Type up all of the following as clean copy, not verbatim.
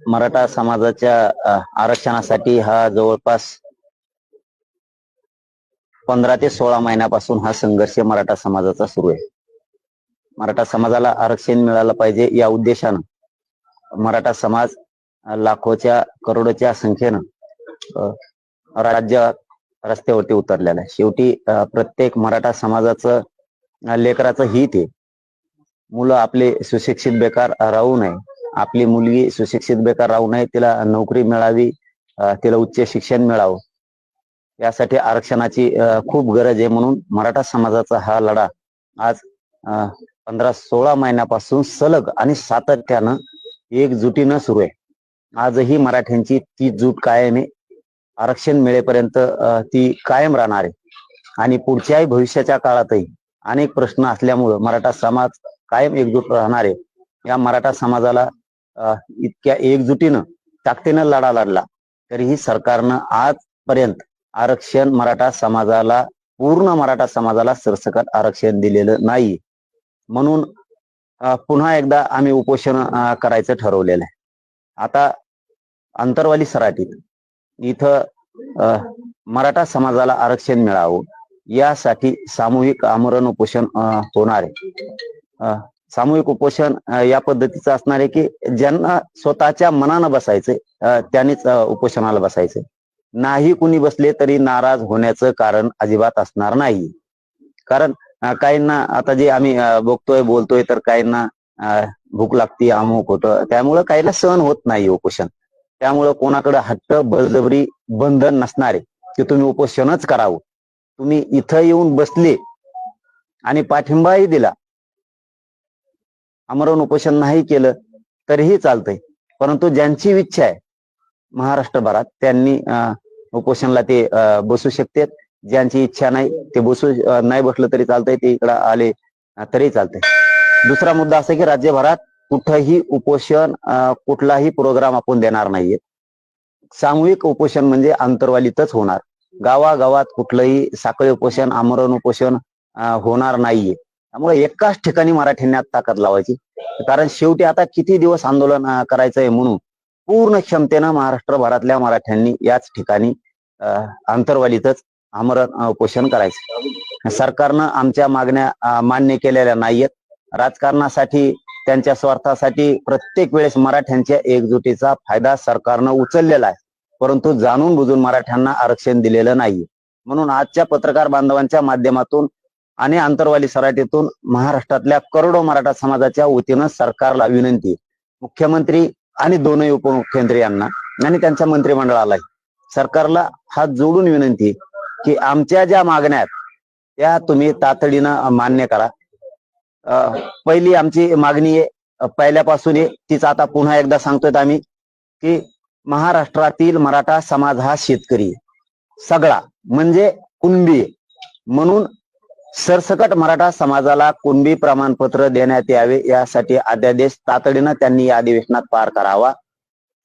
मराठा समाजाच्या आरक्षणासाठी हा जवळपास 15 ते 16 महिन्यापासून हा संघर्ष मराठा समाजाचा सुरू आहे. मराठा समाजाला आरक्षण मिळालं पाहिजे या उद्देशानं मराठा समाज लाखोच्या करोडोच्या संख्येनं राज्य रस्त्यावरती उतरलेला आहे. शेवटी प्रत्येक मराठा समाजाचं लेकराचं हित आहे. मुलं आपले सुशिक्षित बेकार राहू नये, आपली मुलगी सुशिक्षित बेकार राहू नये, तिला नोकरी मिळावी, तिला उच्च शिक्षण मिळावं, यासाठी आरक्षणाची खूप गरज आहे. म्हणून मराठा समाजाचा हा लढा आज 15-16 महिन्यापासून सलग आणि सातत्यानं एकजुटीनं सुरू आहे. आजही मराठ्यांची ती जूट कायम आहे. आरक्षण मिळेपर्यंत ती कायम राहणार आहे आणि पुढच्याही भविष्याच्या काळातही अनेक प्रश्न असल्यामुळं मराठा समाज कायम एकजूट राहणार आहे. या मराठा समाजाला इतक्या एकजुटीनं ताकदीनं लढा लढला तरीही सरकारनं आजपर्यंत आरक्षण मराठा समाजाला, पूर्ण मराठा समाजाला सरसकट आरक्षण दिलेलं नाही. म्हणून पुन्हा एकदा आम्ही उपोषण करायचं ठरवलेलं आहे. आता अंतरवाली सराटीत इथं मराठा समाजाला आरक्षण मिळावं यासाठी सामूहिक आमरण उपोषण होणार आहे. सामूहिक उपोषण या पद्धतीचं असणार आहे की ज्यांना स्वतःच्या मनानं बसायचंय त्यांनीच उपोषणाला बसायचंय. नाही कुणी बसले तरी नाराज होण्याचं कारण अजिबात असणार नाही. कारण काहींना आता जे आम्ही बघतोय बोलतोय तर काहींना भूक लागती, अमुक होतं, त्यामुळं काहीला सहन होत नाही उपोषण. त्यामुळं कोणाकडे हट्ट बळजबरी बंधन नसणारे की तुम्ही उपोषणच करावं. तुम्ही इथं येऊन बसले आणि पाठिंबाही दिला, आमरण उपोषण नाही केलं तरीही चालतंय, परंतु ज्यांची इच्छा आहे महाराष्ट्रभरात त्यांनी उपोषणला ते बसू शकतात. ज्यांची इच्छा नाही ते नाही बसलं तरी चालतंय, ते इकडं आले तरी चालतंय. दुसरा मुद्दा असा की राज्यभरात कुठंही उपोषण, कुठलाही प्रोग्राम आपण देणार नाहीये. सामूहिक उपोषण म्हणजे अंतरवालीतच होणार. गावागावात कुठलंही साखळी उपोषण, आमरण उपोषण होणार नाहीये. त्यामुळे एकाच ठिकाणी मराठ्यांनी ताकद लावायची. कारण शेवटी आता किती दिवस आंदोलन करायचंय म्हणून पूर्ण क्षमतेनं महाराष्ट्रभरातल्या मराठ्यांनी याच ठिकाणी अंतरवालीतच आमरण उपोषण करायचं. सरकारनं आमच्या मागण्या मान्य केलेल्या नाहीयेत. राजकारणासाठी, त्यांच्या स्वार्थासाठी प्रत्येक वेळेस मराठ्यांच्या एकजुटीचा फायदा सरकारनं उचललेला आहे, परंतु जाणून बुजून मराठ्यांना आरक्षण दिलेलं नाही. म्हणून आजच्या पत्रकार बांधवांच्या माध्यमातून आणि अंतरवाली सराटीतून महाराष्ट्रातल्या करोडो मराठा समाजाच्या वतीनं सरकारला विनंती, मुख्यमंत्री आणि दोनही उपमुख्यमंत्री यांना आणि त्यांच्या मंत्रिमंडळाला सरकारला हात जोडून विनंती की आमच्या ज्या मागण्या आहेत त्या तुम्ही तातडीनं मान्य करा. पहिली आमची मागणी आहे, पहिल्यापासून आहे तीच आता पुन्हा एकदा सांगतोय आम्ही की महाराष्ट्रातील मराठा समाज हा शेतकरी सगळा म्हणजे कुणबी, म्हणून सरसकट मराठा समाजाला कुणबी प्रमाणपत्र देण्यात यावे यासाठी अध्यादेश तातडीनं त्यांनी या अधिवेशनात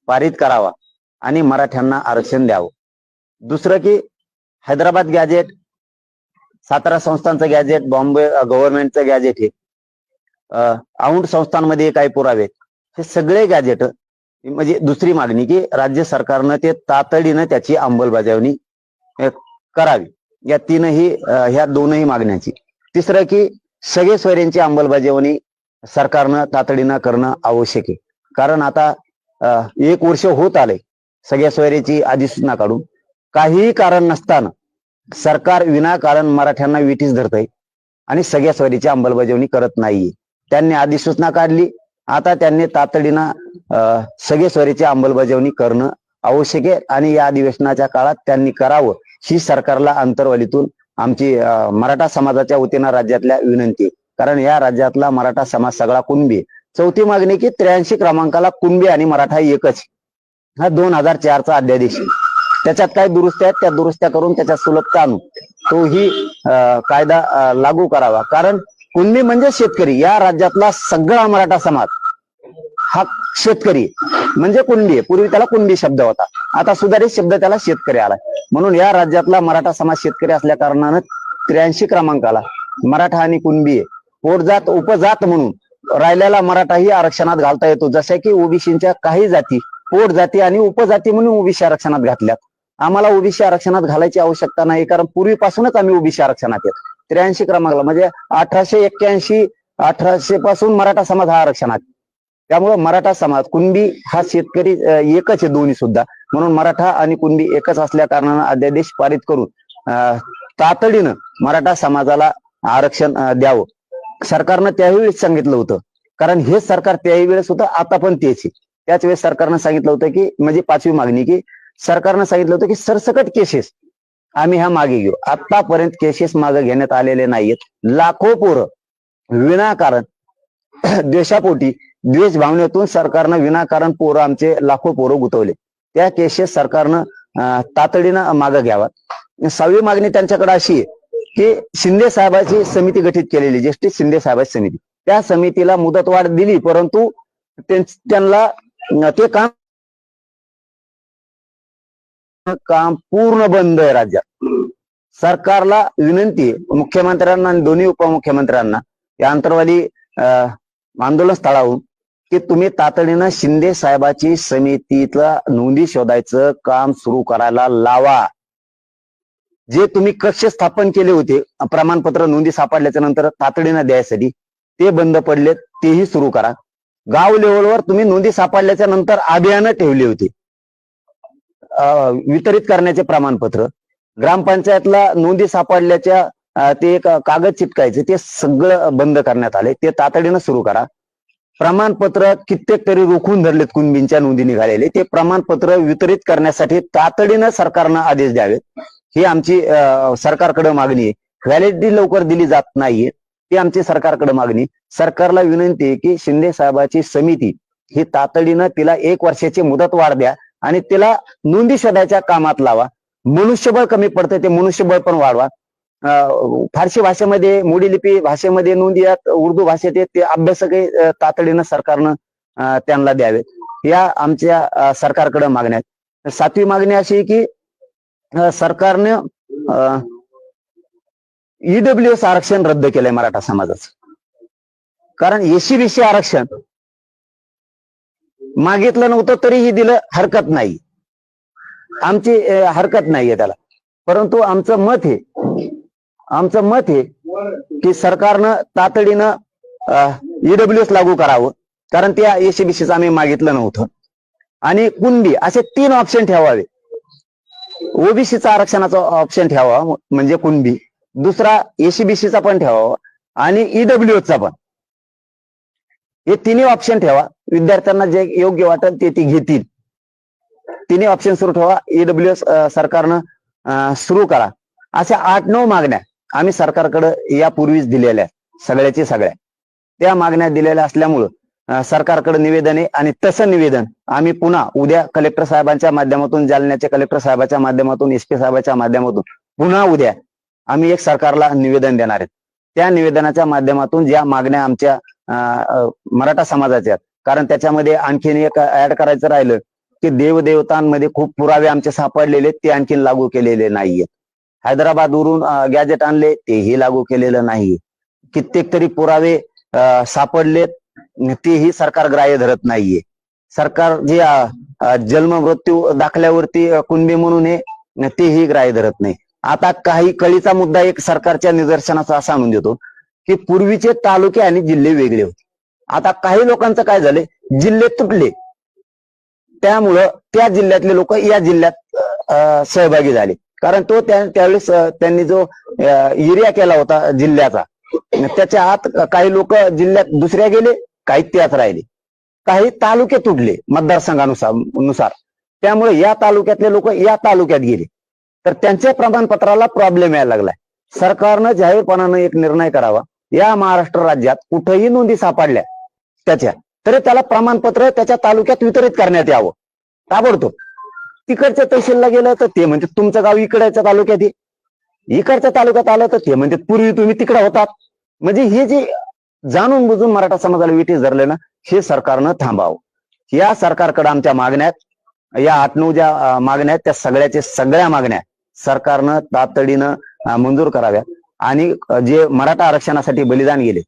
पारित करावा आणि मराठ्यांना आरक्षण द्यावं. दुसरं की हैदराबाद गॅजेट, सातारा संस्थांचं गॅजेट, बॉम्बे गव्हर्नमेंटचं गॅजेट, हे औंध संस्थांमध्ये काही पुरावे, हे सगळे गॅजेट म्हणजे दुसरी मागणी की राज्य सरकारनं ते तातडीनं त्याची अंमलबजावणी करावी. या ह्या दोनही मागण्यांची. तिसरं की सगळे सोयऱ्यांची अंमलबजावणी सरकारनं तातडीनं करणं आवश्यक आहे. कारण आता 1 वर्ष होत आलंय सगळ्या सोयऱ्याची अधिसूचना काढून. काहीही कारण नसताना सरकार विनाकारण मराठ्यांना विटीस धरतंय आणि सगळ्या सोयरीची अंमलबजावणी करत नाहीये. त्यांनी अधिसूचना काढली, आता त्यांनी तातडीनं सगळे सोयरीची अंमलबजावणी करणं आवश्यक आहे आणि या अधिवेशनाच्या काळात त्यांनी करावं ही सरकारला अंतरवालीतून आमची मराठा समाजाच्या वतीनं राज्यातल्या विनंती. कारण या राज्यातला मराठा समाज सगळा कुणबी. चौथी मागणी की 83 क्रमांकाला कुणबी आणि मराठा एकच, हा 2004चा अध्यादेश, त्याच्यात काही दुरुस्त्या आहेत त्या दुरुस्त्या करून त्याच्यात सुलभता आणून तोही कायदा लागू करावा. कारण कुणबी म्हणजे शेतकरी. या राज्यातला सगळा मराठा समाज हा शेतकरी म्हणजे कुणबी. पूर्वी त्याला कुणबी शब्द होता, आता सुधारित शब्द त्याला शेतकरी आलाय. म्हणून या राज्यातला मराठा समाज शेतकरी असल्या कारणानं 83 क्रमांकाला मराठा आणि कुणबी पोटजात उपजात म्हणून राहिलेला मराठाही आरक्षणात घालता येतो, जशा की ओबीसीच्या काही जाती पोट जाती आणि उपजाती म्हणून ओबीसी आरक्षणात घातल्यात. आम्हाला ओबीसी आरक्षणात घालायची आवश्यकता नाही, कारण पूर्वीपासूनच आम्ही ओबीसी आरक्षणात येत. 83 क्रमांकाला म्हणजे 1881 1800 पासून मराठा समाज हा आरक्षणात. त्यामुळे मराठा समाज कुणबी हा शेतकरी एकच आहे दोन्ही सुद्धा, म्हणून मराठा आणि कुणबी एकच असल्या कारणानं अध्यादेश पारित करून तातडीनं मराठा समाजाला आरक्षण द्यावं. सरकारनं त्यावेळेस सांगितलं होतं, कारण हे सरकार त्याही वेळेस होतं, आता पण तेच आहे. त्याच वेळेस सरकारनं सांगितलं होतं की म्हणजे 5वी मागणी, की सरकारनं सांगितलं होतं की सरसकट केसेस आम्ही ह्या मागे घेऊ. आतापर्यंत केसेस मागे घेण्यात आलेले नाहीयेत. लाखो पोरं विनाकारण द्वेषापोटी द्वेष भावनेतून सरकारनं विनाकारण पोरं आमचे लाखो पोरं गुंतवले. त्या केसेस सरकारनं तातडीनं मागे घ्यावा. 6वी मागणी त्यांच्याकडे अशी आहे की शिंदे साहेबांची समिती गठीत केलेली, जस्टिस शिंदे साहेबांची समिती, त्या समितीला मुदतवाढ दिली, परंतु त्यांना ते काम पूर्ण बंद आहे राज्यात. सरकारला विनंती आहे, मुख्यमंत्र्यांना आणि दोन्ही उपमुख्यमंत्र्यांना या अंतरवाली आंदोलन स्थळाहून, की तुम्ही तातडीनं शिंदे साहेबाची समितीतला नोंदी शोधायचं काम सुरू करायला लावा. जे तुम्ही कक्ष स्थापन केले होते प्रमाणपत्र नोंदी सापडल्याच्या नंतर तातडीनं द्यायसाठी, ते बंद पडलेत, तेही सुरू करा. गाव लेवलवर तुम्ही नोंदी सापडल्याच्या नंतर अभियानं ठेवली होती वितरित करण्याचे प्रमाणपत्र. ग्रामपंचायतला नोंदी सापडल्याच्या ते एक कागद चिटकायचे, ते सगळं बंद करण्यात आले, ते तातडीनं सुरू करा. प्रमाणपत्र कित्येक तरी रोखून धरलेत कुणबींच्या नोंदी निघालेले, ते प्रमाणपत्र वितरित करण्यासाठी तातडीनं सरकारनं आदेश द्यावेत. ही आमची सरकारकडे मागणी आहे. व्हॅलिडिटी लवकर दिली जात नाहीये, ती आमची सरकारकडे मागणी. सरकारला विनंती आहे की शिंदे साहेबाची समिती ही तातडीनं तिला 1 वर्षाची मुदतवाढ द्या आणि तिला नोंदी शोधायच्या कामात लावा. मनुष्यबळ कमी पडतं, ते मनुष्यबळ पण वाढवा. फारसी भाषेमध्ये, मोडी लिपी भाषेमध्ये नोंदी आहेत, उर्दू भाषेत ते अभ्यासकही तातडीनं सरकारनं त्यांना द्यावेत. या आमच्या सरकारकडे मागण्या आहेत. 7वी मागणी अशी आहे की सरकारनं ईडब्ल्यूएस आरक्षण रद्द केलंय मराठा समाजाचं. कारण एससी-बीसी आरक्षण मागितलं नव्हतं तरीही दिलं, हरकत नाही, आमची हरकत नाहीये त्याला. परंतु आमचं मत आहे की सरकारनं तातडीनं ईडब्ल्यूएस लागू करावं, कारण त्या एससी-बीसीचं आम्ही मागितलं नव्हतं. आणि कुणबी असे 3 ऑप्शन ठेवावे. ओबीसीचा आरक्षणाचा ऑप्शन ठेवावा म्हणजे कुणबी, दुसरा एससी-बीसीचा पण ठेवावा आणि ईडब्ल्यूएसचा पण. हे 3 ऑप्शन ठेवा. विद्यार्थ्यांना जे योग्य वाटेल ते घेतील. 3 ऑप्शन सुरू ठेवा. ईडब्ल्यूएस सरकारनं सुरू करा. अशा 8-9 मागण्या आम्ही सरकारकडे यापूर्वीच दिलेल्या, सगळ्याची सगळ्या त्या मागण्या दिलेल्या असल्यामुळं सरकारकडे निवेदन आहे. आणि तसं निवेदन आम्ही पुन्हा उद्या कलेक्टर साहेबांच्या माध्यमातून, जालन्याच्या कलेक्टर साहेबांच्या माध्यमातून, एसपी साहेबांच्या माध्यमातून पुन्हा उद्या आम्ही एक सरकारला निवेदन देणार आहेत. त्या निवेदनाच्या माध्यमातून ज्या मागण्या आमच्या मराठा समाजाच्या, कारण त्याच्यामध्ये आणखीन एक ऍड करायचं राहिलं की देवदेवतांमध्ये खूप पुरावे आमचे सापडलेले, ते आणखीन लागू केलेले नाहीये. हैदराबादवरून गॅजेट आणले, तेही लागू केलेलं नाही. कित्येक तरी पुरावे सापडलेत, तेही सरकार ग्राह्य धरत नाहीये. सरकार जे जन्म मृत्यू दाखल्यावरती कुणबी म्हणून आहे, तेही ग्राह्य धरत नाही. आता काही कळीचा मुद्दा एक सरकारच्या निदर्शनाचा असा आणून देतो की पूर्वीचे तालुके आणि जिल्हे वेगळे होते. आता काही लोकांचं काय झालंय, जिल्हे तुटले, त्यामुळं त्या जिल्ह्यातले लोक या जिल्ह्यात सहभागी झाले. कारण तो त्यावेळेस त्यांनी जो एरिया केला होता जिल्ह्याचा, त्याच्या आत काही लोक जिल्ह्यात दुसऱ्या गेले, काही त्यात राहिले, काही तालुके तुटले मतदारसंघानुसार. त्यामुळे या तालुक्यातले लोक या तालुक्यात गेले, तर त्यांच्या प्रमाणपत्राला प्रॉब्लेम यायला लागलाय. सरकारनं जाहीरपणानं एक निर्णय करावा, या महाराष्ट्र राज्यात कुठेही नोंदी सापडल्या त्याच्या, तरी त्याला प्रमाणपत्र त्याच्या तालुक्यात वितरित करण्यात यावं ताबडतोब. तिकडच्या तहसीलला गेलं तर ते म्हणते तुमचं गाव इकडच्या तालुक्यात आहे, इकडच्या तालुक्यात आलं तर ते म्हणते पूर्वी तुम्ही तिकडे होतात. म्हणजे हे जे जाणून बुजून मराठा समाजाला विटीस धरले ना, हे सरकारनं थांबावं. या सरकारकडे आमच्या मागण्या आहेत, या 8-9 ज्या मागण्या आहेत, त्या सगळ्या मागण्या सरकारनं तातडीनं मंजूर कराव्या. आणि जे मराठा आरक्षणासाठी बलिदान गेले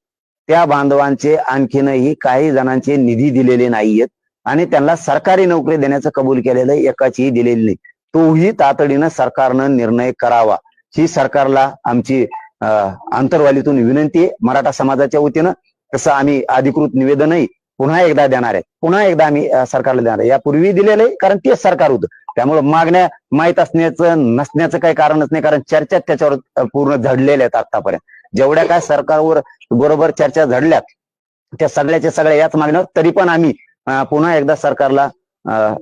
त्या बांधवांचे आणखीनही काही जणांचे निधी दिलेले नाहीयेत आणि त्यांना सरकारी नोकरी देण्याचं कबूल केलेलं एकाचीही दिलेली नाही. तोही तातडीनं सरकारनं निर्णय करावा ही सरकारला आमची आंतरवालीतून विनंती आहे. मराठा समाजाच्या वतीनं तसं आम्ही अधिकृत निवेदनही पुन्हा एकदा देणार आहे. पुन्हा एकदा आम्ही सरकारला देणार आहे. यापूर्वी दिलेलं आहे कारण तेच सरकार होतं. त्यामुळे मागण्या माहीत असण्याचं नसण्याचं काही कारणच नाही, कारण चर्चा त्याच्यावर पूर्ण झडलेल्या आहेत आतापर्यंत. जेवढ्या काय सरकारवर बरोबर चर्चा झडल्यात त्या सगळ्याच्या सगळ्या याच मागण्यावर, तरी पण आम्ही पुन्हा एकदा सरकारला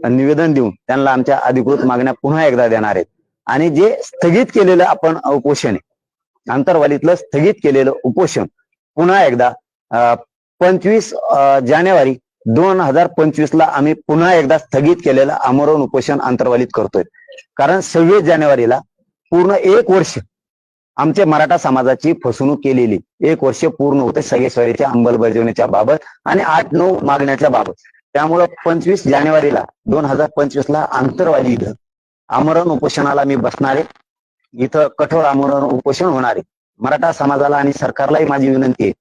निवेदन देऊन त्यांना आमच्या अधिकृत मागण्या पुन्हा एकदा देणार आहेत. आणि जे स्थगित केलेलं आपण उपोषण आहे, आंतरवालीतलं स्थगित केलेलं उपोषण पुन्हा एकदा 25 जानेवारी 2025 ला आम्ही पुन्हा एकदा स्थगित केलेलं आमरण उपोषण आंतरवालीत करतोय. कारण 26 जानेवारीला पूर्ण 1 वर्ष आमच्या मराठा समाजाची फसवणूक केलेली 1 वर्ष पूर्ण होते सगळेश्वरीच्या अंमलबजावणीच्या बाबत आणि 8-9 मागण्याच्या बाबत. त्यामुळं 25 जानेवारीला 2025 ला आंतरवाली इथं आमरण उपोषणाला मी बसणार आहे. इथं कठोर आमरण उपोषण होणार आहे. मराठा समाजाला आणि सरकारलाही माझी विनंती आहे,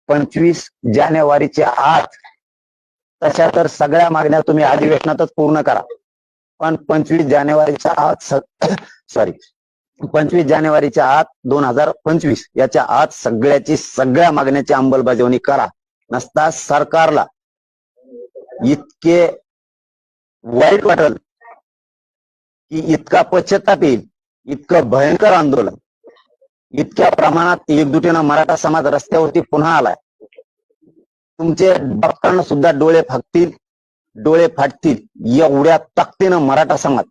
25 जानेवारीच्या आत, तशा तर सगळ्या मागण्या तुम्ही अधिवेशनातच पूर्ण करा, पण 25 जानेवारीच्या आत 25 जानेवारीच्या आत 2025 याच्या आत सगळ्या मागण्याची अंमलबजावणी करा. नसता सरकारला इतके वाईट वाटल की इतका पश्चाताप येईल, इतकं भयंकर आंदोलन, इतक्या प्रमाणात एकजुटीनं मराठा समाज रस्त्यावरती पुन्हा आलाय. तुमचे डॉक्टरांना सुद्धा डोळे फाटतील एवढ्या ताकदीनं मराठा समाज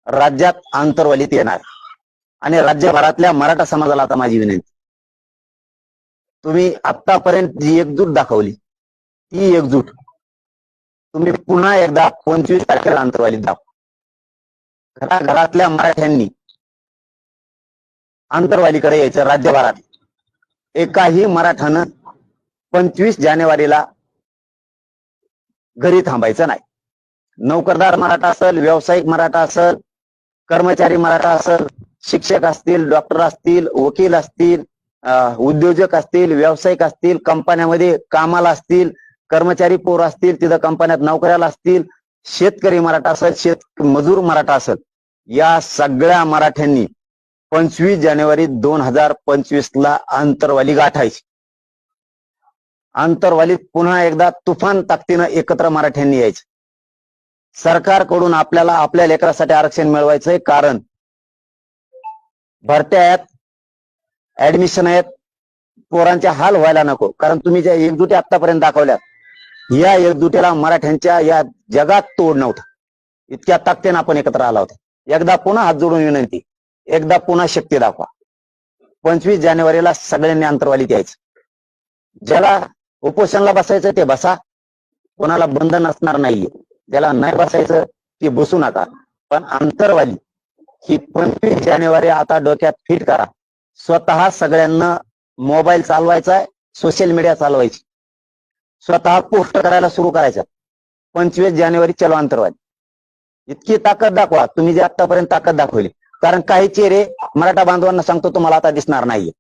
राज्यात आंतरवालीत येणार. आणि राज्यभरातल्या मराठा समाजाला आता माझी विनंती, तुम्ही आतापर्यंत जी एकजूट दाखवली ती एकजूट तुम्ही पुन्हा एकदा 25 तारखेला आंतरवालीत दाखवा. घराघरातल्या मराठ्यांनी आंतरवालीकडे यायचं. राज्यभरात एकाही मराठानं 25 जानेवारीला घरी थांबायचं नाही. नोकरदार मराठा असेल, व्यावसायिक मराठा असेल, कर्मचारी मराठा असेल, शिक्षक असतील, डॉक्टर असतील, वकील असतील, उद्योजक असतील, व्यावसायिक असतील, कंपन्यामध्ये कामाला असतील, कर्मचारी पोर असतील, तिथं कंपन्यात नोकऱ्याला असतील, शेतकरी मराठा असेल, मजूर मराठा असेल, या सगळ्या मराठ्यांनी 25 जानेवारी 2025 ला आंतरवाली गाठायची. आंतरवालीत पुन्हा एकदा तुफान ताकदीनं एकत्र मराठ्यांनी यायचं. सरकारकडून आपल्याला आपल्या लेकरासाठी आरक्षण मिळवायचंय, कारण भरत्या आहेत, ऍडमिशन आहेत, पोरांचे हाल व्हायला नको. कारण तुम्ही ज्या एकजुटी आतापर्यंत दाखवल्यात, या एकजुटीला मराठ्यांच्या या जगात तोड नव्हता. इतक्या ताकदीनं आपण एकत्र आला होता. एकदा पुन्हा हात जोडून विनंती, एकदा पुन्हा शक्ती दाखवा. 25 जानेवारीला सगळ्यांनी आंतरवालीत यायचं. ज्याला उपोषणला बसायचं ते बसा, कोणाला बंधन असणार नाहीये. ज्याला नाही बसायचं ते बसू नका. पण आंतरवाली ही 25 जानेवारी आता डोक्यात फिट करा. स्वतः सगळ्यांना मोबाईल चालवायचा आहे, सोशल मीडिया चालवायची, स्वतः पोस्ट करायला सुरू करायचं. 25 जानेवारी चलो आंतरवाली. इतकी ताकद दाखवा तुम्ही जे आतापर्यंत ताकद दाखवली. कारण काही चेहरे मराठा बांधवांना सांगतो तुम्हाला आता दिसणार नाहीये.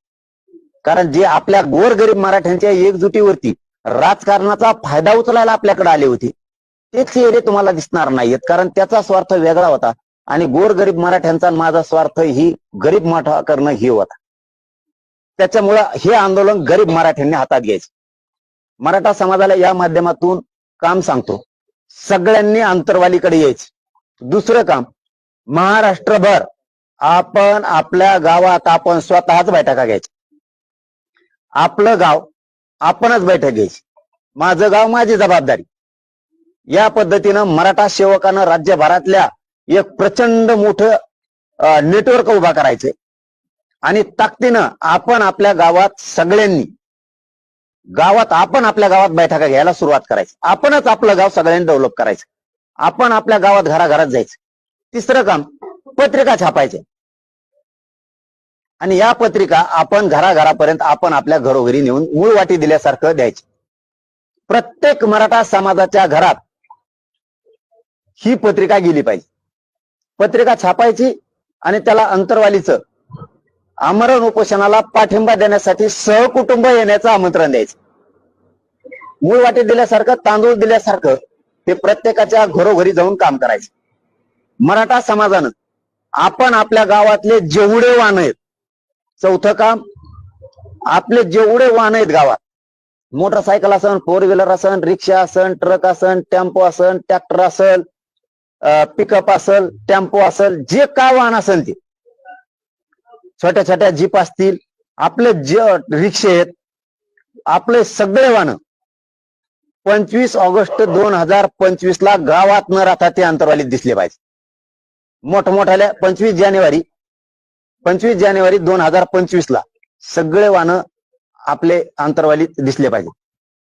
कारण जे आपल्या गोरगरीब मराठ्यांच्या एकजुटीवरती राजकारणाचा फायदा उचलायला आपल्याकडे आले होते, ते चेहरे तुम्हाला दिसणार नाहीयेत. कारण त्याचा स्वार्थ वेगळा होता आणि गोरगरीब मराठ्यांचा माझा स्वार्थ ही गरीब मोठा करणं ही होता. त्याच्यामुळं हे आंदोलन गरीब मराठ्यांनी हातात घ्यायचं. मराठा समाजाला या माध्यमातून काम सांगतो, सगळ्यांनी आंतरवालीकडे यायचं. दुसरं काम, महाराष्ट्रभर आपण आपल्या गावात आपण स्वतःच बैठका घ्यायच्या. आपलं गाव आपणच बैठक घ्यायची. माझं गाव माझी जबाबदारी. या पद्धतीनं मराठा सेवकानं राज्यभरातल्या एक प्रचंड मोठं नेटवर्क उभा करायचंय आणि ताकदीनं आपण आपल्या गावात सगळ्यांनी आपल्या गावात बैठका घ्यायला सुरुवात करायची. आपणच आपलं गाव सगळ्यांनी डेव्हलप करायचं. आपण आपल्या गावात घराघरात जायचं. तिसरं काम, पत्रिका छापायच्या आणि या पत्रिका आपण घराघरापर्यंत आपण आपल्या घरोघरी नेऊन मूळ वाटी दिल्यासारखं द्यायची. प्रत्येक मराठा समाजाच्या घरात ही पत्रिका गेली पाहिजे. पत्रिका छापायची आणि त्याला आंतरवालीचं आमरण उपोषणाला पाठिंबा देण्यासाठी सहकुटुंब येण्याचं आमंत्रण द्यायचं. मूळ वाटे दिल्यासारखं, तांदूळ दिल्यासारखं ते प्रत्येकाच्या घरोघरी जाऊन काम करायचं. मराठा समाजानं आपण आपल्या गावातले जेवढे वाहन आहेत, चौथं काम, आपले जेवढे वाहन आहेत गावात, मोटरसायकल असन, फोर व्हीलर असन, रिक्षा असन, ट्रक असन, टेम्पो असन, ट्रॅक्टर असल, पिकअप असल, टेम्पो असल, जे काय वाहन असेल ते, छोट्या छोट्या जीप असतील, आपले जे रिक्षे आहेत, आपले सगळे वाहन 25 ऑगस्ट 2025 ला गावात न राहता ते अंतरवालीत दिसले पाहिजे. मोठमोठ्याल्या 25 जानेवारी 2025 ला सगळे वाहन आपले अंतरवालीत दिसले पाहिजे.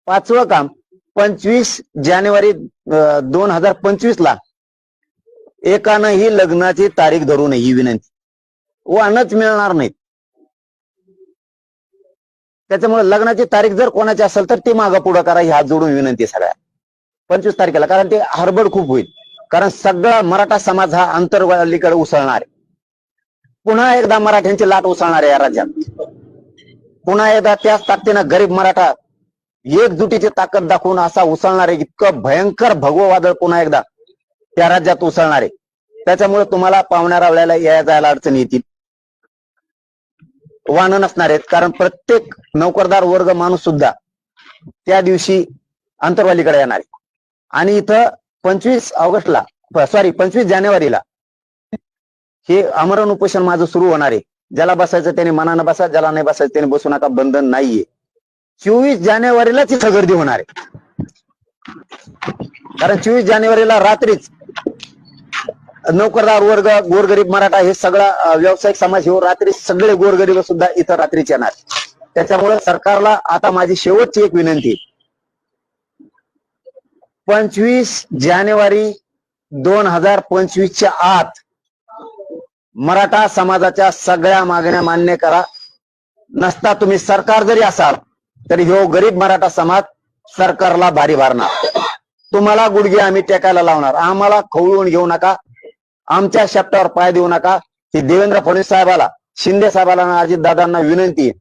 पाचवं काम, 25 जानेवारी 2025 ला एकानंही लग्नाची तारीख धरू नये ही विनंती. वाहनच मिळणार नाहीत. त्याच्यामुळे लग्नाची तारीख जर कोणाची असेल तर ती मागं पुढं करा, ही हात जोडून विनंती सगळ्या 25 तारखेला. कारण ते हडबड खूप होईल. कारण सगळा मराठा समाज हा अंतरवालीकडे उसळणार आहे. पुन्हा एकदा मराठ्यांची लाट उसळणार आहे या राज्यात. पुन्हा एकदा त्याच ताकदीनं गरीब मराठा एकजुटीची ताकद दाखवून असा उसळणार आहे. इतकं भयंकर भगवं वादळ पुन्हा एकदा त्या राज्यात उसळणार आहे. त्याच्यामुळे तुम्हाला पाहुण्या रावल्याला या जायला अडचणी येतील, वाहनं नसणार आहेत. कारण प्रत्येक नोकरदार वर्ग माणूस सुद्धा त्या दिवशी अंतरवालीकडे येणार आहे. आणि इथं 25 जानेवारीला हे आमरण उपोषण माझं सुरू होणार आहे. ज्याला बसायचं त्याने मनानं बसा, ज्याला नाही बसायचं त्याने बसू नका, बंधन नाहीये. 24 जानेवारीलाच इथं गर्दी होणार आहे. कारण 24 जानेवारीला रात्रीच नोकरदार वर्ग, गोरगरीब मराठा हे सगळा व्यावसायिक समाज हे रात्री सगळे गोरगरीब सुद्धा इथं रात्रीच येणार. त्याच्यामुळे सरकारला आता माझी शेवटची एक विनंती, 25 जानेवारी 2025च्या आत मराठा समाजाच्या सगळ्या मागण्या मान्य करा. नसता तुम्ही सरकार जरी असाल तरी ह्यो गरीब मराठा समाज सरकारला भारी भरणार. तुम्हाला गुडघे आम्ही टेकायला लावणार. आम्हाला खवळून घेऊ नका, आमच्या शब्दावर पाय देऊ नका. ही देवेंद्र फडणवीस साहेबाला, शिंदे साहेबाला आणि अजितदादांना विनंती आहे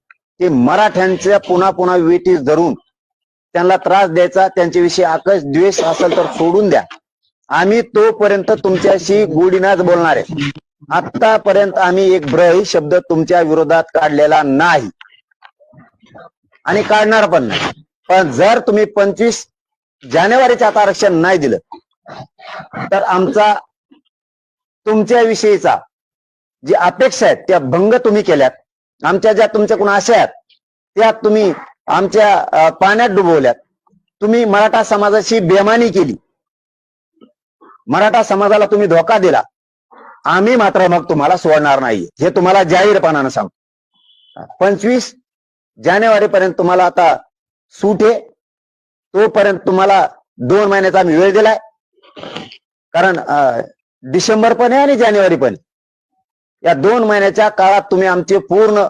की मराठ्यांच्या पुन्हा पुन्हा वेटीस धरून त्यांना त्रास द्यायचा, त्यांच्याविषयी आकस द्वेष असेल तर सोडून द्या. आम्ही तोपर्यंत तुमच्याशी गोडीनाच बोलणार आहे. आतापर्यंत आम्ही एक ब्रही शब्द तुमच्या विरोधात काढलेला नाही आणि काढणार पण नाही. पण जर तुम्ही 25 जानेवारीचं आता आरक्षण नाही दिलं तर आमचा तुमच्याविषयीचा जी अपेक्षा आहेत त्या भंग तुम्ही केल्यात. आमच्या ज्या तुमच्याकडून आशा आहेत त्या तुम्ही आमच्या पाण्यात डुबवल्यात. तुम्ही मराठा समाजाची बेमानी केली, मराठा समाजाला तुम्ही धोका दिला. आम्ही मात्र मग तुम्हाला सोडणार नाही, हे तुम्हाला जाहीरपणानं सांगतो. 25 जानेवारी पर्यंत तुम्हाला आता सूट आहे. तोपर्यंत तुम्हाला 2 महिन्याचा आम्ही वेळ दिलाय. कारण डिसेंबर पण आहे आणि जानेवारी पण. या 2 महिन्याच्या काळात तुम्ही आमचे पूर्ण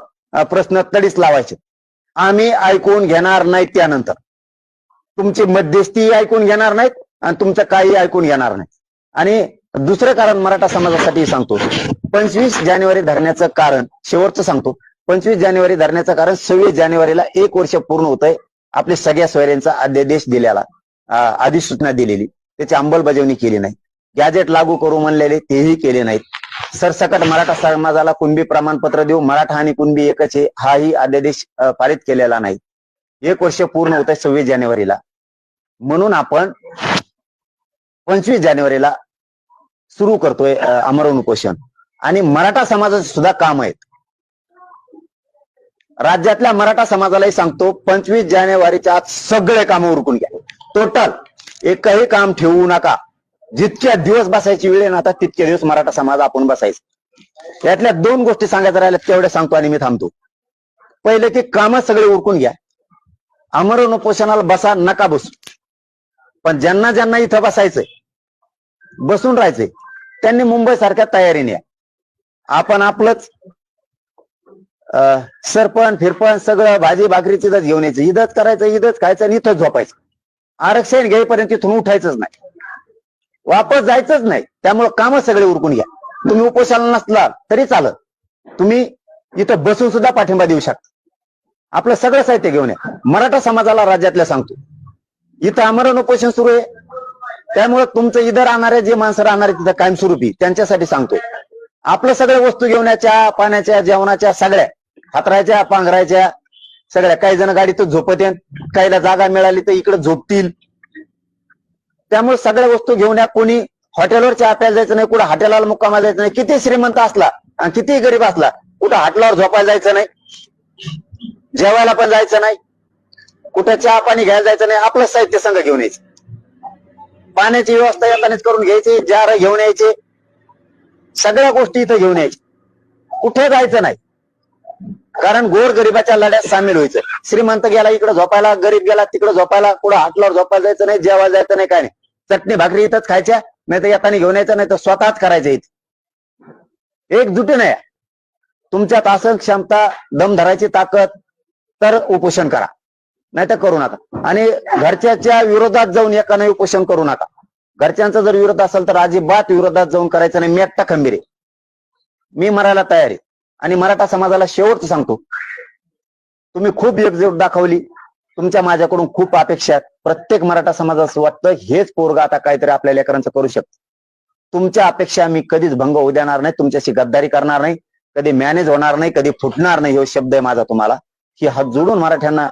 प्रश्न तडीस लावायचे. आम्ही ऐकून घेणार नाहीत. त्यानंतर तुमची मध्यस्थी ऐकून घेणार नाहीत आणि तुमचं काही ऐकून घेणार नाही. आणि दुसरं कारण मराठा समाजासाठी सांगतो, 25 जानेवारी धरण्याचं कारण शेवटचं सांगतो. 25 जानेवारी धरण्याचं कारण 26 जानेवारीला 1 वर्ष पूर्ण होत आहे आपल्या सगळ्या सोयऱ्यांचा अध्यादेश दिलेला, अधिसूचना दिलेली, त्याची अंमलबजावणी केली नाही. गॅजेट लागू करू म्हणलेले तेही केले नाहीत. सरसकट मराठा समाजाला कुणबी प्रमाणपत्र देऊ, मराठा आणि कुणबी एकच आहे, हाही अध्यादेश पारित केलेला नाही. 1 वर्ष पूर्ण होत आहे 26 जानेवारीला. म्हणून आपण 25 जानेवारीला सुरू करतोय आमरण उपोषण. आणि मराठा समाजाचे सुद्धा काम आहेत. राज्यातल्या मराठा समाजालाही सांगतो, 25 जानेवारीच्या आत सगळे कामं उरकून घ्या. टोटल एकही काम ठेवू नका. जितक्या दिवस बसायची वेळ आहे ना आता तितके दिवस मराठा समाज आपण बसायचं. यातल्या 2 गोष्टी सांगायच्या राहिल्या तेवढ्या सांगतो आणि मी थांबतो. पहिले की कामं सगळे उरकून घ्या. आमरण उपोषणाला बसा, नका बसू. पण ज्यांना ज्यांना इथं बसायचंय, बसून राहायचंय, त्यांनी मुंबई सारख्या तयारीने या. आपण आपलंच सरपण फिरपण सगळं भाजी भाकरीच इथंच घेऊन यायचं, इथंच करायचं, इथंच खायचं आणि इथंच झोपायचं. आरक्षण घेईपर्यंत इथून उठायचंच नाही, वापस जायचंच नाही. त्यामुळे कामं सगळे उरकून घ्या. तुम्ही उपोषणाला नसला तरी चालत, तुम्ही इथं बसून सुद्धा पाठिंबा देऊ शकता. आपलं सगळं साहित्य घेऊन या. मराठा समाजाला राज्यातल्या सांगतो, इथं आमरण उपोषण सुरू आहे. त्यामुळे तुमचं इथं राहणारे जे माणसं राहणारे तिथं कायमस्वरूपी त्यांच्यासाठी सांगतोय, आपलं सगळ्या वस्तू घेऊन या, चहा पाण्याच्या जेवणाच्या सगळ्या हातरायच्या पांघरायच्या सगळ्या. काही जण गाडीतच झोपत येईल, काहीला जागा मिळाली तर इकडे झोपतील. त्यामुळे सगळ्या वस्तू घेऊन या. कोणी हॉटेलवर चहा प्यायला जायचं नाही, कुठं हॉटेलला मुक्कामाला जायचं नाही. किती श्रीमंत असला आणि किती गरीब असला, कुठं हॉटेलवर झोपायला जायचं नाही, जेवायला पण जायचं नाही, कुठं चहा पाणी घ्यायला जायचं नाही. आपलं साहित्य संघ घेऊन यायचं, पाण्याची व्यवस्था येतानाच करून घ्यायची, जार घेऊन यायचे, सगळ्या गोष्टी इथं घेऊन यायच्या. कुठे जायचं नाही, कारण गोर गरिबाच्या लढ्यात सामील व्हायचं. श्रीमंत गेला इकडे झोपायला, गरीब गेला तिकडे झोपायला, कुठं हाटलावर झोपायला जायचं नाही, जेवायला जायचं नाही, काय नाही. चटणी भाकरी इथंच खायच्या, नाही तर येताना घेऊन यायचं, नाही तर स्वतःच करायचं. इथे एकजुटीने या. तुमच्यात असेल क्षमता, दम धरायची ताकद, तर उपोषण करा, नाही तर करू नका. आणि घरच्याच्या विरोधात जाऊन एकाने उपोषण करू नका. घरच्यांचा जर विरोध असेल तर अजिबात विरोधात जाऊन करायचं नाही. मी एकटा खंबीर आहे, मी मरायला तयार आहे. आणि मराठा समाजाला शेवटचं सांगतो, तुम्ही खूप एकजूट दाखवली, तुमच्या माझ्याकडून खूप अपेक्षा आहेत. प्रत्येक मराठा समाजाचं वाटतं हेच पोरगा आता काहीतरी आपल्या लेकरांचं करू शकतो. तुमच्या अपेक्षा मी कधीच भंग होऊ देणार नाही, तुमच्याशी गद्दारी करणार नाही, कधी मॅनेज होणार नाही, कधी फुटणार नाही. हे शब्द आहे माझा तुम्हाला. ही हात जोडून मराठ्यांना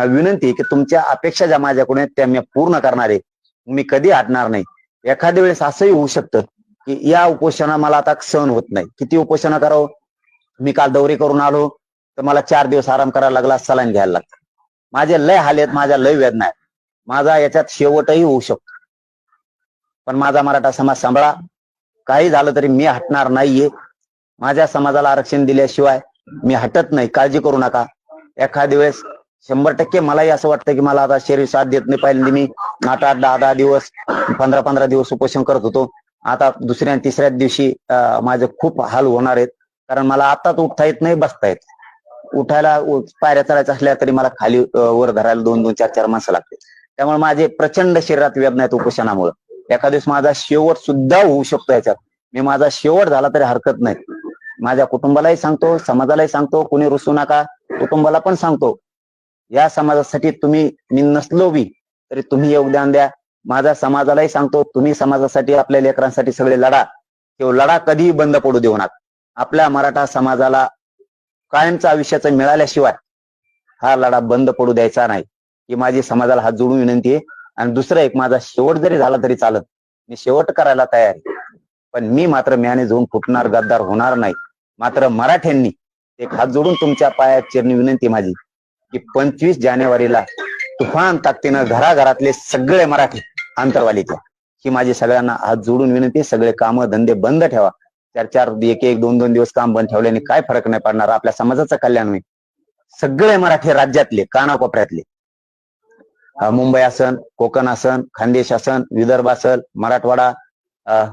विनंती आहे की तुमच्या अपेक्षा ज्या माझ्याकडून आहेत त्या मी पूर्ण करणार आहे. मी कधी हटणार नाही. एखाद्या वेळेस असंही होऊ शकतं की या उपोषणा मला आता सहन होत नाही. किती उपोषणा करावं. मी काल दौरी करून आलो तर मला 4 दिवस आराम करायला लागला, सलाईन घ्यायला लागतं. माझे लय हाल आहेत, माझ्या लय वेदना आहेत. माझा याच्यात शेवटही होऊ शकतो. पण माझा मराठा समाज सांभाळा. काही झालं तरी मी हटणार नाहीये. माझ्या समाजाला आरक्षण दिल्याशिवाय मी हटत नाही, काळजी करू नका. एखाद्या वेळेस 100% मलाही असं वाटतं की मला आता शरीर साथ देत नाही. पहिल्यांदा मी 8-8, 10-10 दिवस, 15-15 दिवस उपोषण करत होतो. आता दुसऱ्या आणि तिसऱ्या दिवशी माझे खूप हाल होणार आहेत. कारण मला आताच उठता येत नाही, बसता येत. उठायला पायऱ्या चढायच्या असल्या तरी मला खाली वर धरायला 2-2, 4-4 माणसं लागते. त्यामुळे माझे प्रचंड शरीरात वेदना आहेत उपोषणामुळे. एखाद्या दिवस माझा शेवट सुद्धा होऊ शकतो याच्यात. मी माझा शेवट झाला तरी हरकत नाही. माझ्या कुटुंबालाही सांगतो, समाजालाही सांगतो, कोणी रुसू नका. कुटुंबाला पण सांगतो, या समाजासाठी तुम्ही, मी नसलो बी तरी तुम्ही योगदान द्या. माझ्या समाजालाही सांगतो, तुम्ही समाजासाठी, आपल्या लेकरांसाठी सगळे लढा. तो लढा कधीही बंद पडू देऊ नका. आपल्या मराठा समाजाला कायमचं आयुष्याचं मिळाल्याशिवाय हा लढा बंद पडू द्यायचा नाही, ही माझी समाजाला हात जोडून विनंती आहे. आणि दुसरं एक, माझा शेवट जरी झाला तरी चालत, मी शेवट करायला तयार आहे. पण मी मात्र मॅनेज होऊन फुटणार, गद्दार होणार नाही. मात्र मराठ्यांनी एक हात जोडून तुमच्या पायात चिरणी विनंती माझी की 25 जानेवारीला तुफान ताकदीनं घराघरातले सगळे मराठी आंतरवालीत या. ही माझी सगळ्यांना हात जोडून विनंती. सगळे कामं धंदे बंद ठेवा. 4-4, 1-1, 2-2 दिवस काम बंद ठेवल्याने काय फरक नाही पडणार. आपल्या समाजाचं कल्याण होईल. सगळे मराठी राज्यातले, कानाकोपऱ्यातले, मुंबई असन, कोकण असन, खानदेश असन, विदर्भ असल, मराठवाडा,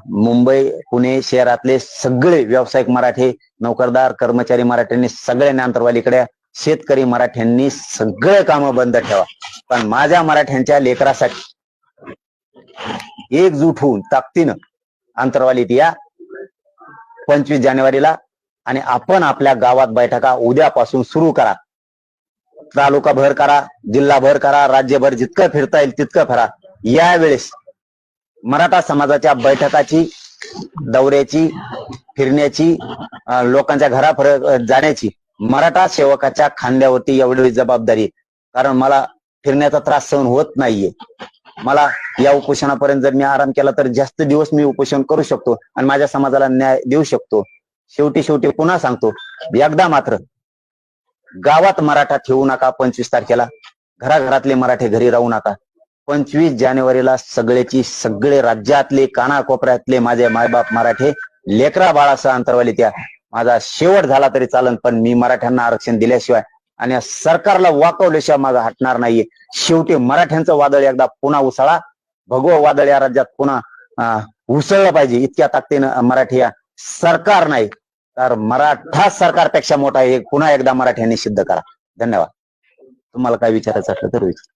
मुंबई पुणे शहरातले सगळे व्यावसायिक मराठी, नोकरदार कर्मचारी मराठ्यांनी सगळ्यांनी आंतरवालीकडे, शेतकरी मराठ्यांनी सगळे कामं बंद ठेवा. पण माझ्या मराठ्यांच्या लेकरासाठी एकजूट होऊन ताकदीनं आंतरवालीत या 25 जानेवारीला. आणि आपण आपल्या गावात बैठका उद्यापासून सुरू करा. तालुका भर करा, जिल्हा भर करा, राज्यभर जितकं फिरता येईल तितकं फिरा. यावेळेस मराठा समाजाच्या बैठकाची, दौऱ्याची, फिरण्याची, लोकांच्या घरा जाण्याची मराठा सेवकाच्या खांद्यावरती एवढी जबाबदारी. कारण मला फिरण्याचा त्रास सहन होत नाहीये. मला या उपोषणापर्यंत जर मी आराम केला तर जास्त दिवस मी उपोषण करू शकतो आणि माझ्या समाजाला न्याय देऊ शकतो. शेवटी पुन्हा सांगतो, एकदा मात्र गावात मराठा ठेवू नका. 25 तारखेला घराघरातले मराठे घरी राहू नका. 25 जानेवारीला सगळे राज्यातले, कानाकोपऱ्यातले माझे मायबाप मराठे लेकरा बाळासह अंतरवालीत या. माझा शेवट झाला तरी चालन, पण मी मराठ्यांना आरक्षण दिल्याशिवाय आणि सरकारला वाकवल्याशिवाय माझा हटणार नाहीये. शेवटी मराठ्यांचं वादळ एकदा पुन्हा उसळा. भगवं वादळ या राज्यात पुन्हा उसळलं पाहिजे. इतक्या ताकदीनं मराठी या. सरकार नाही तर मराठा सरकारपेक्षा मोठा आहे, पुन्हा एकदा मराठ्यांनी सिद्ध करा. धन्यवाद. तुम्हाला काय विचारायचं असलं तर विचारा.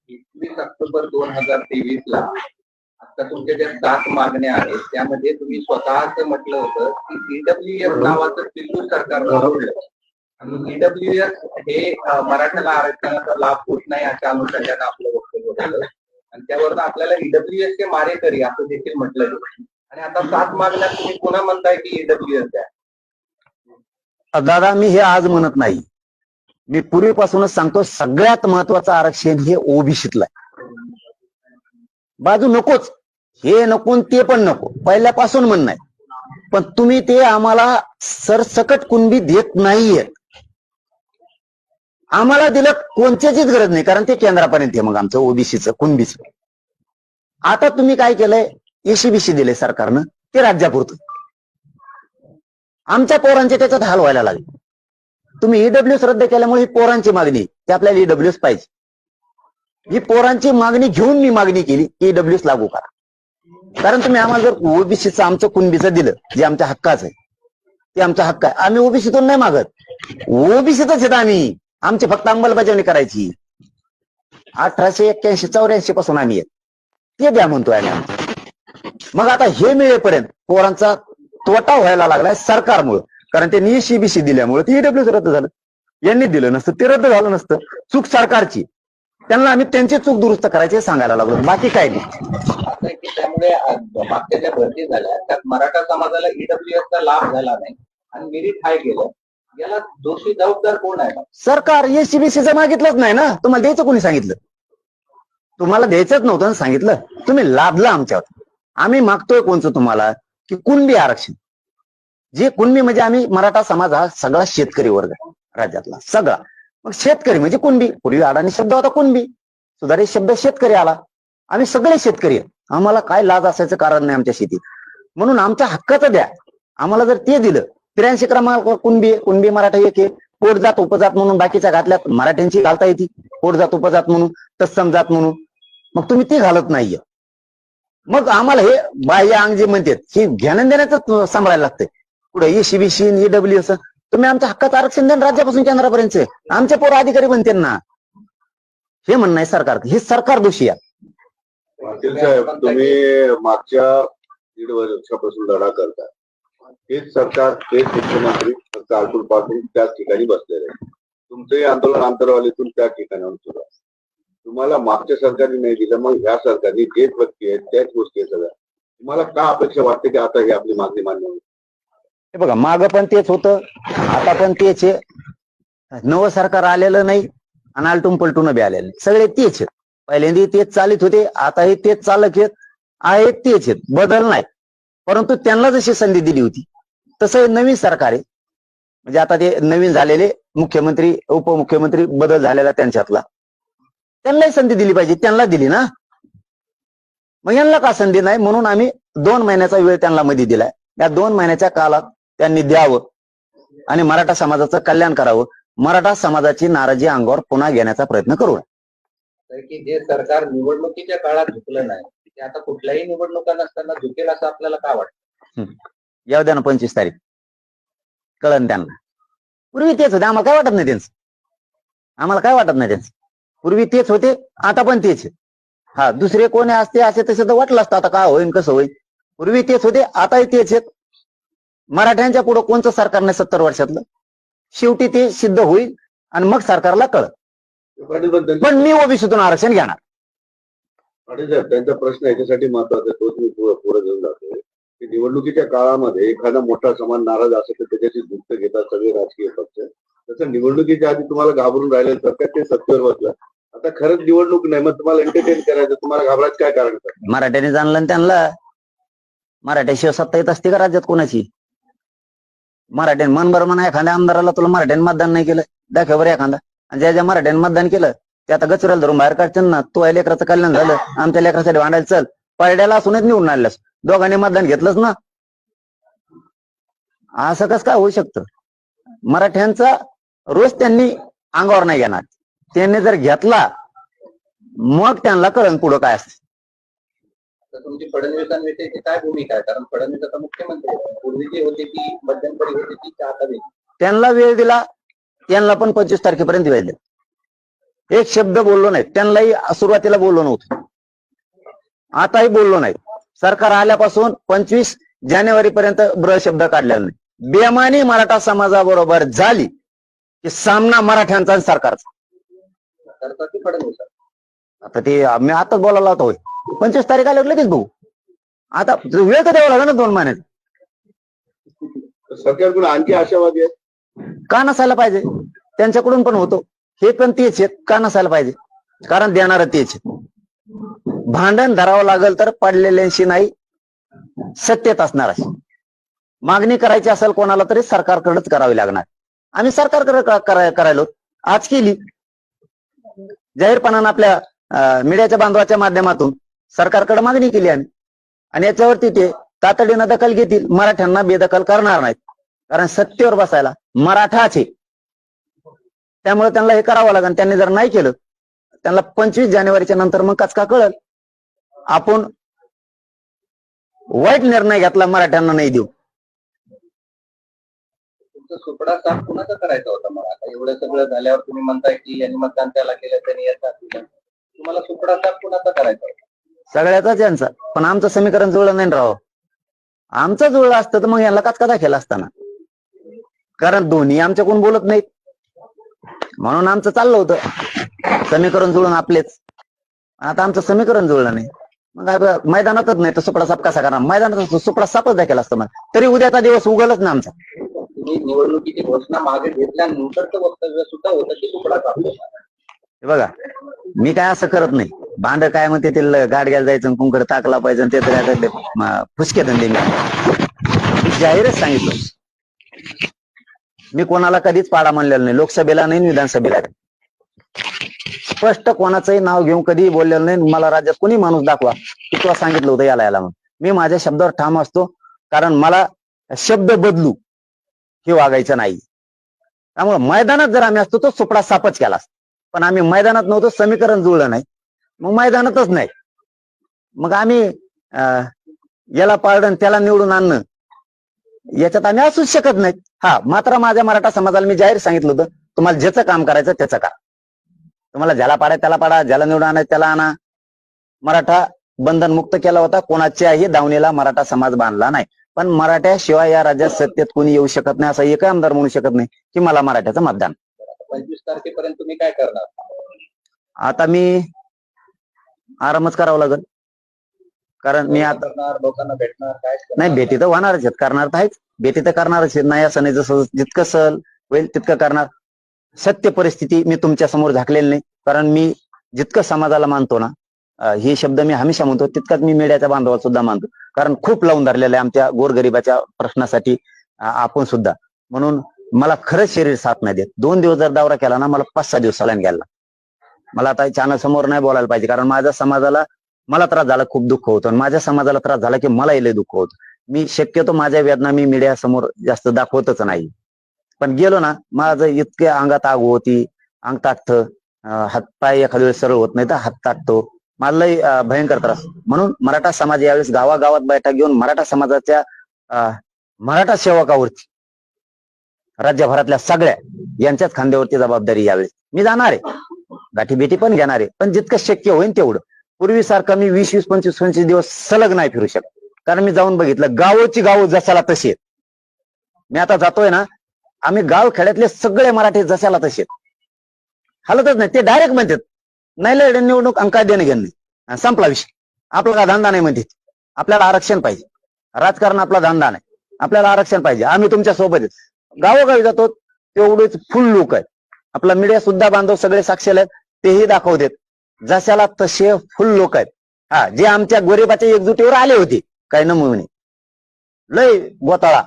21 ऑक्टोबर 2023 ला आता तुमच्या ज्या 7 मागण्या आहेत त्यामध्ये तुम्ही स्वतःच म्हटलं होतं की ईडब्ल्यूएफ नावाचं दिल्ली सरकार ईडब्ल्यूएस हे मराठ्याला आरक्षणाचा लाभ होत नाही अशा अनुषंगाने आपलं वक्तव्य झालं आणि त्यावरून आपल्याला ईडब्ल्यूएस चे मारेकरी असं देखील म्हटलं गेलं आणि आता 7 मागण्या तुम्ही पुन्हा म्हणताय की ईडब्ल्यूएस द्या. दादा मी हे आज म्हणत नाही, मी पूर्वीपासूनच सांगतो सगळ्यात महत्वाचं आरक्षण हे ओबीसीतलं आहे. बाजू नकोच, हे नको ते पण नको, पहिल्यापासून म्हणणं आहे. पण तुम्ही ते आम्हाला सरसकट कुणबी देत नाहीये. आम्हाला दिलं कोणत्याचीच गरज नाही, कारण ते केंद्रापर्यंत आहे मग आमचं ओबीसीचं कुणबीच. आता तुम्ही काय केलंय, एसीबीसी दिले सरकारनं, ते राज्यापुरतं. आमच्या पोरांचे त्याच्यात हाल व्हायला लागले. तुम्ही ईडब्ल्यूएस रद्द केल्यामुळे ही पोरांची मागणी, ते आपल्याला ईडब्ल्यूएस पाहिजे. ही पोरांची मागणी घेऊन मी मागणी केली की ईडब्ल्यूएस लागू करा. कारण तुम्ही आम्हाला जर ओबीसीचं आमचं कुणबीचं दिलं, जे आमच्या हक्काचं आहे, ते आमचा हक्क आहे. आम्ही ओबीसीतून नाही मागत, ओबीसीतच आहेत आम्ही. आमची फक्त अंमलबजावणी करायची. 1881-84 पासून आम्ही आहेत, ते द्या म्हणतोय आम्ही. मग आता हे मिळेपर्यंत पोरांचा तोटा व्हायला लागलाय सरकारमुळे, कारण त्यांनी एसीबीसी दिल्यामुळे ते ईडब्ल्यूएस रद्द झालं. यांनी दिलं नसतं ते रद्द झालं नसतं. चूक सरकारची, त्यांना आम्ही त्यांची चूक दुरुस्त करायची सांगायला लागलो, बाकी काय नाही. त्यामुळे मागच्या ज्या भरती झाल्या त्यात मराठा समाजाला ईडब्ल्यूएसचा लाभ झाला नाही आणि मेरिट हाय गेलं, याला दोषी जबाबदार कोण आहे? सरकार. एसीबीसीचं मागितलंच नाही ना, तुम्हाला द्यायचं कोणी सांगितलं? तुम्हाला द्यायचंच नव्हतं ना, सांगितलं तुम्ही, लाभला आमच्यावर. आम्ही मागतोय कोणचं तुम्हाला, की कुणबी आरक्षण. जे कुणबी म्हणजे आम्ही मराठा समाज हा सगळा शेतकरी वर्ग राज्यातला सगळा. मग शेतकरी म्हणजे कुणबी. पूर्वी अडाणी शब्द होता कुणबी, सुधारित शब्द शेतकरी आला. आम्ही सगळे शेतकरी आहेत, आम्हाला काय लाज असायचं कारण नाही आमच्या शेतीत. म्हणून आमच्या हक्काचं द्या. आम्हाला जर ते दिलं, 83 क्रमांक कुणबी मराठा एक आहे. पोटजात उपजात म्हणून बाकीच्या घातल्यात मराठ्यांची घालता येते, पोटजात उपजात म्हणून, तत्सम जात म्हणून. मग तुम्ही ते घालत नाहीये. मग आम्हाला हे बाह्य अंग जे म्हणतात हे ज्ञान देण्याचं सांभाळायला लागतंय. पुढे एसीबीसी ईडब्ल्यूएस तुम्ही आमच्या हक्काचं आरक्षण द्या राज्यापासून केंद्रापर्यंत. आमचे पोरं अधिकारी बनते ना, हे म्हणणं आहे सरकार. हे सरकार दोषी आहे. पाटील साहेब, तुम्ही मागच्या 1.5 वर्षापासून लढा करता. हेच सरकार, हेच मुख्यमंत्री फक्त पासून त्याच ठिकाणी बसलेले आहे. तुमचंही आंदोलन आंतरवालीतून त्या ठिकाणाहून सुरू आहे. तुम्हाला मागच्या सरकारने नाही दिलं, मग ह्या सरकारने जेच व्यक्ती आहेत त्याच गोष्टी आहेत सगळ्या. तुम्हाला का अपेक्षा वाटते की आता ही आपली मागणी मान्य होईल? हे बघा, मागं पण तेच होतं, आता पण तेच आहे. नवं सरकार आलेलं नाही आणि आलटून पलटून बी आलेलं नाही, सगळे तेच आहेत. पहिल्यांदा तेच चालित होते, आताही तेच चालक आहेत तेच आहेत, बदल नाही. परंतु त्यांना जशी संधी दिली होती तसं नवीन सरकार आहे. म्हणजे आता ते नवीन झालेले मुख्यमंत्री उपमुख्यमंत्री बदल झालेला त्यांच्यातला, त्यांनाही संधी दिली पाहिजे. त्यांना दिली ना, मग यांना का संधी नाही? म्हणून आम्ही 2 महिन्याचा वेळ त्यांना मध्ये दिलाय. या 2 महिन्याच्या काळात त्यांनी द्यावं आणि मराठा समाजाचं कल्याण करावं. मराठा समाजाची नाराजी अंगावर पुन्हा घेण्याचा प्रयत्न करू. की जे सरकार निवडणुकीच्या काळात झुकलं नाही ते आता कुठल्याही निवडणुका नसताना झुकेल असं आपल्याला काय वाटतं? येऊ द्या ना 25 तारीख, कळन त्यांना. पूर्वी तेच होते, आम्हाला काय वाटत नाही त्यांचं. आम्हाला काय वाटत नाही त्यांचं. पूर्वी तेच होते, आता पण तेच. हा, दुसरे कोणी असते असे तसे तर वाटलं असतं आता काय होईल कसं होईल. पूर्वी तेच होते, आताही तेच आहेत. मराठ्यांच्या पुढे कोणतं सरकार नाही 70 वर्षातलं. शेवटी ते सिद्ध होईल आणि मग सरकारला कळत. पण मी ओबीसीतून आरक्षण घेणार. पाटील साहेब, त्यांचा प्रश्न याच्यासाठी महत्वाचा आहे, तोच मी पुढे घेऊन जातोय की निवडणुकीच्या काळामध्ये एखादा मोठा समाज नाराज असेल तर त्याच्याशी गुप्त घेतात सगळे राजकीय पक्ष. तसं निवडणुकीच्या आधी तुम्हाला घाबरून राहिले सरकार ते सत्तेवर बसलं, आता खरंच निवडणूक नाही, मग तुम्हाला एंटरटेन करायचं, तुम्हाला घाबरायचं काय कारण? मराठ्याने जाणलं त्यांना. मराठ्याशिवाय सत्ता येत असते का राज्यात कोणाची? मराठ्याने मन बरं म्हणा एखाद्या आमदाराला, तुला मराठ्याने मतदान नाही केलं दाखव बरं एखादा. आणि ज्या मराठ्याने मतदान केलं ते आता गचुराला धरून बाहेर काढतील ना. तो लेकराचं कल्याण झालं, आमच्या लेकरासाठी भांडायला चल. पळड्याला असूनच निवडून आणल्यास, दोघांनी मतदान घेतलंच ना. असं कसं काय होऊ शकतं? मराठ्यांचा रोज त्यांनी अंगावर नाही घेणार. त्यांनी जर घेतला मग त्यांना कळण पुढं काय असतं. तुमची फडणवीसांविषयीची काय भूमिका आहे? कारण फडणवीस आता मुख्यमंत्री, पूर्वी जी होती ती मध्यंतरी होती ती आता नाही. त्यांना वेळ दिला, त्यांना पण 25 तारखेपर्यंत वेळ दिला. एक शब्द बोललो नाही. त्यांनाही सुरुवातीला बोललो नव्हतं, आताही बोललो नाही. सरकार आल्यापासून 25 जानेवारी पर्यंत ब्र शब्द काढलेला नाही. बेमानी मराठा समाजाबरोबर झाली की सामना मराठ्यांचा आणि सरकारचा. सरकार की फडणवीस. आता ते मी आताच बोलायला होतो 25 तारीख आल्यावर लगेच बघू. आता वेळ तर द्यावा लागेल ना 2 महिन्यात. सरकारकडून आणखी आशावादी आहेत. का नसायला पाहिजे? त्यांच्याकडून पण होतो. हे पण तेच आहेत, का नसायला पाहिजे? कारण देणार तेच आहेत. भांडण धरावं लागेल तर पडलेल्यांशी नाही, सत्तेत असणार अशी मागणी करायची असेल कोणाला तरी सरकारकडेच करावी लागणार. आम्ही सरकारकडे करायलो, आज केली जाहीरपणानं आपल्या मीडियाच्या बांधवाच्या माध्यमातून सरकारकडे मागणी केली आम्ही. आणि याच्यावरती ते तातडीनं दखल घेतील, मराठ्यांना बेदखल करणार नाहीत. कारण सत्तेवर बसायला मराठाच आहे, त्यामुळे त्यांना हे करावं लागेल. त्यांनी जर नाही केलं, त्यांना 25 जानेवारीच्या नंतर मग कचका कळल. आपण वाईट निर्णय घेतला, मराठ्यांना नाही देऊ. तुमचा सुपडा साफ कुणाचा करायचा होता? मग आता एवढं सगळं झाल्यावर तुम्ही म्हणताय की यांनी मतदान त्याला केलं, त्यांनी याचा केलं, तुम्हाला सुपडा साफ कुणाचा करायचा होता? सगळ्याचाच यांचा. पण आमचं समीकरण जुळलं नाही राव. आमचं जुळलं असतं तर मग यांना कचका दाखल असताना. कारण दोन्ही आमच्याकडून बोलत नाहीत, म्हणून आमचं चाललं होतं समीकरण जुळून आपलेच. आता आमचं समीकरण जुळलं नाही, मग मैदानातच नाही तर सुपडा साफ कसा करणार? मैदानात सुपडा साफच दाखल असतं मग. तरी उद्याचा दिवस उगलच ना आमचा. तुम्ही निवडणुकीची घोषणा मागे घेतल्यानंतरचं वक्तव्य सुद्धा होतं की सुपडा साफ. हे बघा, मी काय असं करत नाही. भांड काय म्हणते ते गाड घ्यायला जायचं, कुंकड टाकला पाहिजे, ते तर फुसके धंदे. मी जाहीरच सांगितलं, मी कोणाला कधीच पाडा म्हणलेलं नाही, लोकसभेला नाही, विधानसभेला नाही. स्पष्ट कोणाचंही नाव घेऊन कधीही बोललेलं नाही. मला राज्यात कोणी माणूस दाखवा की तुला सांगितलं होतं याला म्हणून. मी माझ्या शब्दावर ठाम असतो, कारण मला शब्द बदलू हे वागायचं नाही. त्यामुळे मैदानात जर आम्ही असतो तो सुपडा साफच केला असतो. पण आम्ही मैदानात नव्हतो, समीकरण जुळलं नाही, मग मैदानातच नाही. मग आम्ही याला पाळणं त्याला निवडून आणणं याच्यात आम्ही असूच शकत नाही. हा, मात्र माझ्या मराठा समाजाला मी जाहीर सांगितलं होतं, तुम्हाला ज्याचं काम करायचं त्याचं करा. तुम्हाला ज्याला पाडाय त्याला पाडा, ज्याला निवडून आणायचं त्याला आणा. मराठा बंधन मुक्त केला होता, कोणाच्याही दावणीला मराठा समाज बांधला नाही. पण मराठ्याशिवाय या राज्यात सत्तेत कोणी येऊ शकत नाही, असा एक आमदार म्हणू शकत नाही की मला मराठ्याचं मतदान. 25 तारखेपर्यंत तुम्ही काय करणार? आता मी आरामच करावं लागेल, कारण मी आता लोकांना भेटणार काय? नाही, भेटी तर होणारच आहेत, करणार तर आहेच, भेटी तर करणारच आहेत. नाही असं नाही, जसं जितकं सहल होईल तितकं करणार. सत्य परिस्थिती मी तुमच्या समोर झाकलेली नाही, कारण मी जितकं समाजाला मानतो ना, हे शब्द मी हमेशा म्हणतो, तितकाच मी मीडियाच्या बांधवाला सुद्धा मानतो. कारण खूप लावून धरलेलं आहे आमच्या गोरगरिबाच्या प्रश्नासाठी आपण सुद्धा. म्हणून मला खरंच शरीर साथ नाही देत. 2 दिवस जर दौरा केला ना, मला 5-6 दिवस सलाईन घ्यायला. मला आता चॅनल समोर नाही बोलायला पाहिजे, कारण माझ्या समाजाला मला त्रास झाला, खूप दुःख होतं, आणि माझ्या समाजाला त्रास झाला की मला लय दुःख होतं. मी शक्यतो माझ्या वेदना मी मीडिया समोर जास्त दाखवतच नाही. पण गेलो ना, माझं इतके अंगात आग होती, अंग ताटतं, हातपाय एखाद्या वेळेस सरळ होत नाही तर हात ताटतो, मला लय भयंकर त्रास. म्हणून मराठा समाज यावेळेस गावागावात बैठक घेऊन मराठा समाजाच्या मराठा सेवकावरती राज्यभरातल्या सगळ्या यांच्याच खांद्यावरती जबाबदारी यावेळेस मी जाणार आहे. गाठी भेटी पण घेणार आहे, पण जितकं शक्य होईल तेवढं. पूर्वीसारखं मी 20-20, 25-25 दिवस सलग नाही फिरू शकत, कारण मी जाऊन बघितलं गावोची गाव जशाला तशी आहेत. मी आता जातोय ना, आम्ही गाव खेड्यातले सगळे मराठी जशाला तसे आहेत, हलतच नाही. ते डायरेक्ट म्हणतात नाही लढ निवडणूक अंक काय देणं घेणं नाही, संपला विषय. आपला का धंदा नाही म्हणते, आपल्याला आरक्षण पाहिजे. राजकारण आपला धंदा नाही, आपल्याला आरक्षण पाहिजे. आम्ही तुमच्या सोबत आहेत. गावोगावी जातो, तेवढेच फुल लोक आहेत. आपला मीडिया सुद्धा बांधव सगळे साक्षीला आहेत, तेही दाखवतात जशाला तसे फुल लोक आहेत. हा, जे आमच्या गरिबाच्या एकजुटीवर आले होते काही नमुने लय गोताळा,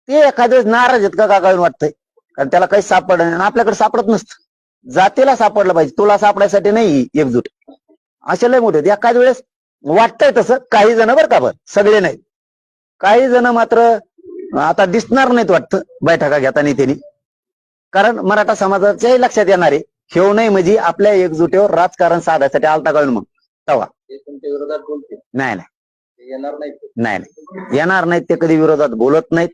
ते एखाद्या नाराज आहेत का काय वाटतंय, कारण त्याला काही सापडत नाही. आपल्याकडे सापडत नसतं, जातीला सापडलं पाहिजे, तुला सापडायसाठी नाही एकजूट. असे लय मोठे एखाद्या वेळेस वाटतंय तसं. काही जण बरं का, बरं सगळे नाही, काही जण मात्र आता दिसणार नाहीत वाटतं बैठका घेताना त्यांनी, कारण मराठा समाजाच्याही लक्षात येणार आहे ठेव नाही म्हणजे आपल्या एकजुटीवर राजकारण साधायसाठी आलता कळून. मग तेव्हा तुमच्या विरोधात बोलते? नाही येणार नाही, नाही येणार नाहीत ते, कधी विरोधात बोलत नाहीत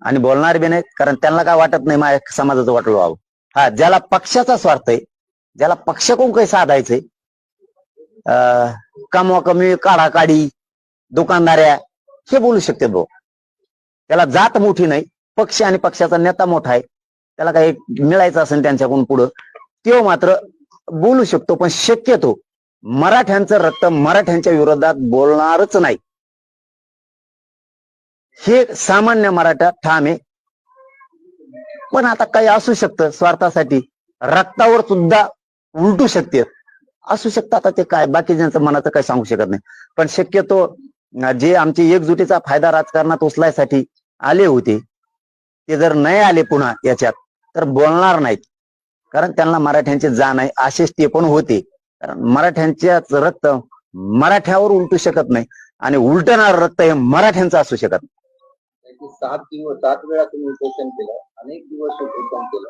आणि बोलणार बी नाहीत, कारण त्यांना काय वाटत नाही माझ्या समाजाचं वाटलं व्हावं. हा, ज्याला पक्षाचा स्वार्थ आहे, ज्याला पक्षाकडून काही साधायचंय, कमवा कमी काढा काढी दुकानदाऱ्या, हे बोलू शकते भाऊ. त्याला जात मोठी नाही, पक्ष आणि पक्षाचा नेता मोठा आहे, त्याला काही मिळायचं असेल त्यांच्याकडून पुढं, तो मात्र बोलू शकतो. पण शक्यतो मराठ्यांचं रक्त मराठ्यांच्या विरोधात बोलणारच नाही, हे सामान्य मराठा ठाम आहे. पण आता काही असू शकतं स्वार्थासाठी, रक्तावर सुद्धा उलटू शकते, असू शकतं. आता ते काय बाकीच्यांचं मनाचं काही सांगू शकत नाही. पण शक्यतो जे आमची एकजुटीचा फायदा राजकारणात उचलायसाठी आले होते, ते जर नाही आले पुन्हा याच्यात, तर बोलणार नाहीत. कारण त्यांना मराठ्यांची जाण आहे, असेच ते पण होते. कारण मराठ्यांच्याच रक्त मराठ्यावर उलटू शकत नाही, आणि उलटणार रक्त हे मराठ्यांचं असू शकत नाही. 7 वेळा तुम्ही उपोषण केलं, अनेक दिवस उपोषण केलं.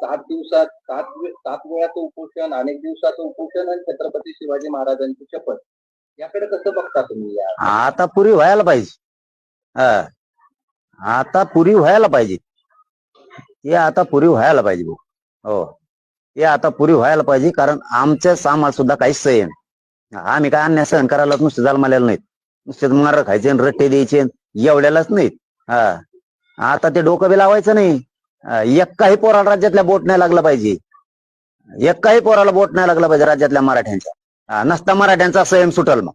7 दिवसात 7 वेळाचं उपोषण, अनेक दिवसाचं उपोषण आणि छत्रपती शिवाजी महाराजांची शपथ, याकडे कसं बघता तुम्ही? आता पुरी व्हायला पाहिजे. आता पुरी व्हायला पाहिजे, हे आता पुरी व्हायला पाहिजे भाऊ. हो, हे आता पुरी व्हायला पाहिजे. कारण आमच्या आम्हाला सुद्धा काही सहन, आम्ही काय अन्याय सहन करायला नुसते जन्मालेलं नाहीत, नुसते मार खायचे रट्टे द्यायचे एवढ्यालाच नाहीत. आता ते डोकं बी लावायचं नाही. एकाही पोराला राज्यातल्या बोट नाही लागला पाहिजे, एकाही पोराला बोट नाही लागला पाहिजे राज्यातल्या मराठ्यांच्या. नसता मराठ्यांचा संयम सुटल मग.